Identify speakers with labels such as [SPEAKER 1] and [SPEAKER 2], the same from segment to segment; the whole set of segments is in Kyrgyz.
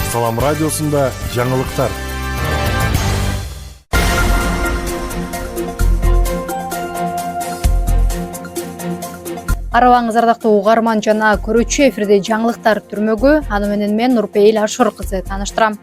[SPEAKER 1] Салам радиосында жаңылыктар.
[SPEAKER 2] Арабаңыз ардактуу угарман жана көрүүчү, эфирде жаңылыктар түрмөгү. Аны менен мен Нурпейил Ашур кызы тааныштырам.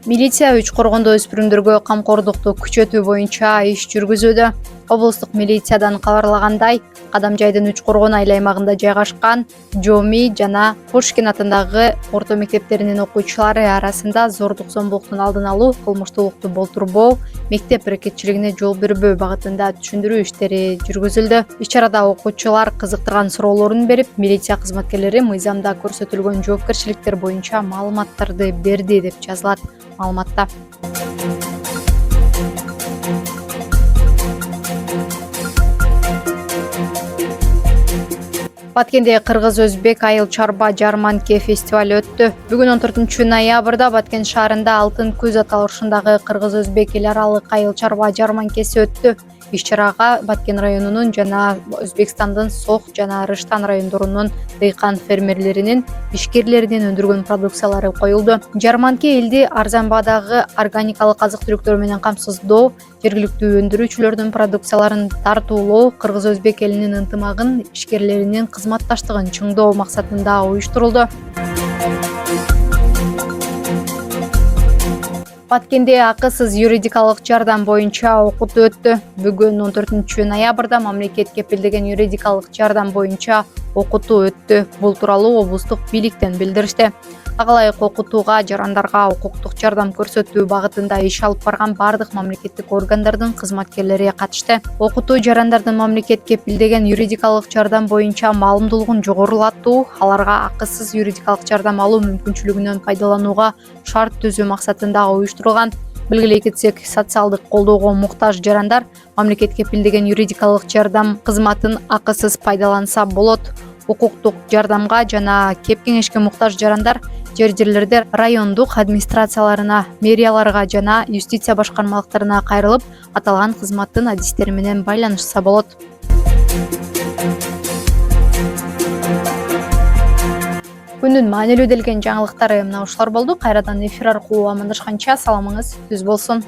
[SPEAKER 2] Милиция үч коргондо өспүрүмдөргө камкордукту күчөтүү боюнча иш жүргүзүүдө. Облустук милициядан кабарлагандай, Кадамжайдын үч коргон айыл аймагында жайгашкан Жоми жана Пушкин атындагы орто мектептеринин окуучулары арасында зордук зомбулуктун алдын алуу, кылмыштуулукту болтурбоо, мектеп аракетчилигине жол бербөө багытында түшүндүрүү иштери жүргүзүлдү. Иш-чарада окуучулар кызыктырган суроолорун берип, милиция кызматкерлери мыйзамда көрсөтүлгөн жоопкерчиликтер боюнча маалыматтарды берди деп жазылат маалыматта. Баткенде кыргыз-өзбек айыл чарба жарманке фестиваль өттү. Бүгүн 14 ноябрда Баткен шаарында Алтын күз аталышындагы кыргыз-өзбек эл аралык айыл чарба жарманкеси өттү. Иш-чарага Баткен районунун жана Өзбекстандын Сох жана Рыштан райондорунун дыйкан фермерлеринин, ишкерлеринин өндүргөн продукциялары коюлду. Жарманке элди арзан баадагы органикалык азык-түлүктөр менен камсыздоо, жергиликтүү өндүрүүчүлөрдүн продукцияларын тартуулоо, кыргыз-өзбек элинин ынтымагын, ишкерлеринин кызматташтыгын чыңдоо максатында уюштурулду. Баткенде акысыз юридикалык жардам боюнча окутуу өттү. Бүгүн 14 ноябрда мамлекет кепилдеген юридикалык жардам боюнча окутуу өттү. Бул тууралуу облустук бийликтен билдиришти. Ага ылайык окутууга жарандарга укуктук жардам көрсөтүү багытында иш алып барган бардык мамлекеттик органдардын кызматкерлери катышты. Окутуу жарандардын мамлекет кепилдеген юридикалык жардам боюнча маалымдуулугун жогорулатуу, аларга акысыз юридикалык жардам алуу мүмкүнчүлүгүнөн пайдаланууга шарт түзүү максатында уюштурулган. Белгилей кетсек, социалдык колдоого муктаж жарандар мамлекет кепилдеген юридикалык жардам кызматын акысыз пайдаланса болот. Укуктук жардамга жана кеп кеңешке муктаж жарандар жерлерде райондук администрацияларына, мэрияларга жана юстиция башкармалыктарына кайрылып, аталган кызматтын адистери менен байланышса болот. Күндүн маанилүү делген жаңылыктары мына ушулар болду. Кайрадан эфир аркылуу амандашканча саламыңыз түз болсун.